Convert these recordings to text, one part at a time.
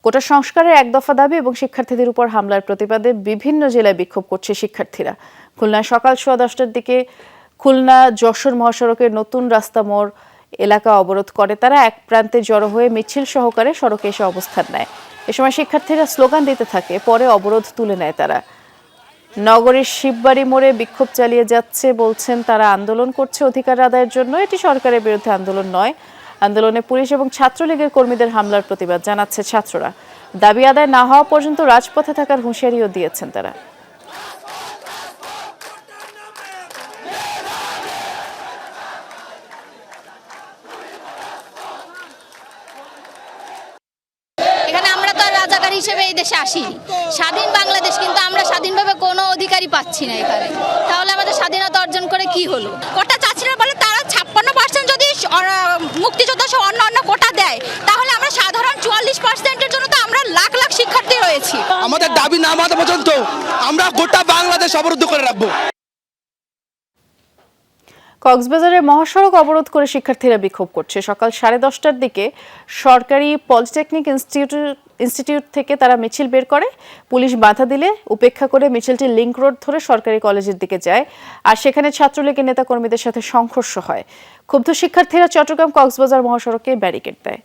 কোটা সংস্কারের এক দফা দাবি এবং শিক্ষার্থীদের উপর হামলার প্রতিবাদে বিভিন্ন জেলায় বিক্ষোভ করছে শিক্ষার্থীরা। খুলনায় সকাল 10:15টার দিকে খুলনা যশোর মহাসড়কের নতুন রাস্তা মোড় এলাকা অবরোধ করে তারা। এক প্রান্তে জড়ো হয়ে মিছিল সহকারে সড়কে এসে অবস্থান নেয়। এ সময় শিক্ষার্থীরা স্লোগান দিতে থাকে, পরে অবরোধ তুলে নেয় তারা। নগরীর শিববাড়ি মোড়ে বিক্ষোভ চালিয়ে যাচ্ছে, বলছেন তারা আন্দোলন করছে অধিকার আদায়ের জন্য, এটি সরকারের বিরুদ্ধে আন্দোলন নয়। আন্দোলনে পুলিশ এবং ছাত্রলীগের কর্মীদের হামলার প্রতিবাদ জানাচ্ছে ছাত্ররা। দাবি আদায় না হওয়া পর্যন্ত রাজপথে থাকার হুঁশিয়ারিও দিয়েছেন তারা। এখানে আমরা তো রাজাকার হিসেবে এই দেশে আসি, স্বাধীন বাংলাদেশ, কিন্তু আমরা স্বাধীনভাবে কোনো অধিকারই পাচ্ছি না এখানে। তাহলে আমাদের স্বাধীনতা অর্জন করে কি হলো? কোটা চাচ্ছিল বলে তারা 56% যদি মুক্তিযোদ্ধা সহ অন্য কোটা দেয়, তাহলে আমরা সাধারণ 44%-এর জন্য তো আমরা লাখ লাখ শিক্ষার্থী রয়েছি। আমাদের দাবি না মানা পর্যন্ত আমরা গোটা বাংলাদেশ অবরুদ্ধ করে রাখবো। কক্সবাজারের মহাসড়ক অবরোধ করে শিক্ষার্থীরা বিক্ষোভ করছে। সকাল 10:30টার দিকে সরকারি পলিটেকনিক ইনস্টিটিউট থেকে তারা মিছিল বের করে। পুলিশ বাধা দিলে উপেক্ষা করে মিছিলটি লিংক রোড ধরে সরকারি কলেজের দিকে যায়, আর সেখানে ছাত্রলীগের নেতাকর্মীদের সাথে সংঘর্ষ হয়। ক্ষুব্ধ শিক্ষার্থীরা চট্টগ্রাম কক্সবাজার মহাসড়কে ব্যারিকেড দেয়।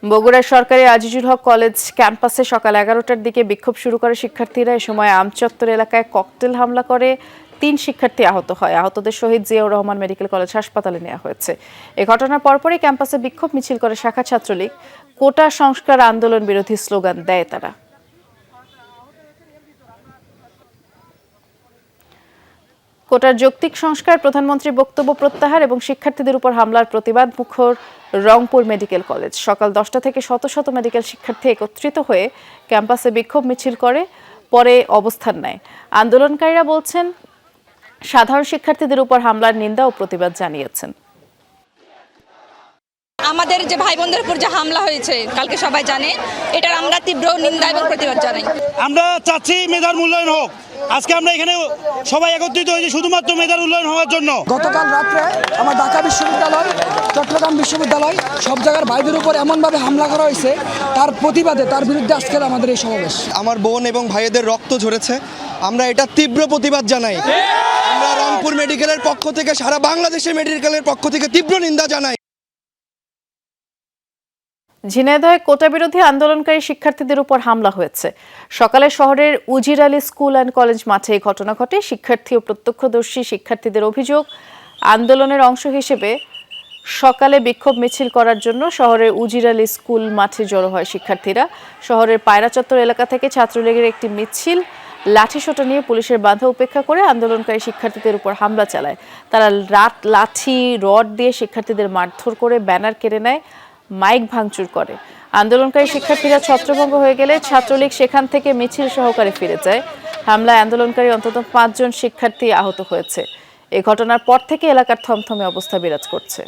বগুড়ার সরকারি আজিজুল হক কলেজ ক্যাম্পাসে সকাল 11টার দিকে বিক্ষোভ শুরু করে শিক্ষার্থীরা। এ সময় আমচত্বর এলাকায় ককটেল হামলা করে 3 শিক্ষার্থী আহত হয়। আহতদের শহীদ জিয়াউর রহমান মেডিকেল কলেজ হাসপাতালে নেওয়া হয়েছে। এ ঘটনার পরপরই ক্যাম্পাসে বিক্ষোভ মিছিল করে শাখা ছাত্রলীগ। কোটা সংস্কার আন্দোলন বিরোধী স্লোগান দেয় তারা। কোটার যৌক্তিক সংস্কার, প্রধানমন্ত্রীর বক্তব্য প্রত্যাহার এবং শিক্ষার্থীদের উপর হামলার প্রতিবাদ মুখর রংপুর মেডিকেল কলেজ। সকাল 10টা থেকে শত শত মেডিকেল শিক্ষার্থী একত্রিত হয়ে ক্যাম্পাসে বিক্ষোভ মিছিল করে, পরে অবস্থান নেয়। আন্দোলনকারীরা বলছেন সাধারণ শিক্ষার্থীদের উপর হামলার নিন্দা ও প্রতিবাদ জানিয়েছেন। আমাদের যে ভাই বোনদের উপর যে হামলা হয়েছে কালকে সবাই জানে, এটার আমরা তীব্র নিন্দা এবং প্রতিবাদ জানাই। আমরা চাচ্ছি মেধার মূল্যায়ন হোক। আজকে আমরা এখানে সবাই একত্রিত হয়েছি শুধুমাত্র মেধার উন্নয়ন হওয়ার জন্য। গতকাল রাত্রে আমার ঢাকা বিশ্ববিদ্যালয়, চট্টগ্রাম বিশ্ববিদ্যালয় সব জায়গার ভাইদের উপর এমনভাবে হামলা করা হয়েছে, তার প্রতিবাদে, তার বিরুদ্ধে আজকের আমাদের এই সমাবেশ। আমার বোন এবং ভাইদের রক্ত ঝরেছে, আমরা এটা তীব্র প্রতিবাদ জানাই। আমরা রংপুর মেডিকেলের পক্ষ থেকে, সারা বাংলাদেশের মেডিকেলের পক্ষ থেকে তীব্র নিন্দা জানাই। ঝিনাইদহে কোটা বিরোধী আন্দোলনকারী শিক্ষার্থীদের উপর হামলা হয়েছে। সকালে শহরের উজির আলী স্কুল অ্যান্ড কলেজ মাঠে এই ঘটনা ঘটে। শিক্ষার্থী ও প্রত্যক্ষদর্শী শিক্ষার্থীদের অভিযোগ, আন্দোলনের অংশ হিসেবে সকালে বিক্ষোভ মিছিল করার জন্য শহরের উজির আলী স্কুল মাঠে জড়ো হয় শিক্ষার্থীরা। শহরের পায়রা চত্বর এলাকা থেকে ছাত্রলীগের একটি মিছিল লাঠিসোঁটা নিয়ে পুলিশের বাধা উপেক্ষা করে আন্দোলনকারী শিক্ষার্থীদের উপর হামলা চালায়। তারা লাঠি রড দিয়ে শিক্ষার্থীদের মারধর করে ব্যানার কেড়ে নেয়, মাইক ভাঙচুর করে। আন্দোলনকারী শিক্ষার্থীরা ছত্রভঙ্গ হয়ে গেলে ছাত্রলীগ সেখান থেকে মিছিল সহকারে ফিরে যায়। হামলায় আন্দোলনকারী অন্তত 5 জন শিক্ষার্থী আহত হয়েছে। এই ঘটনার পর থেকে এলাকার থমথমে অবস্থা বিরাজ করছে।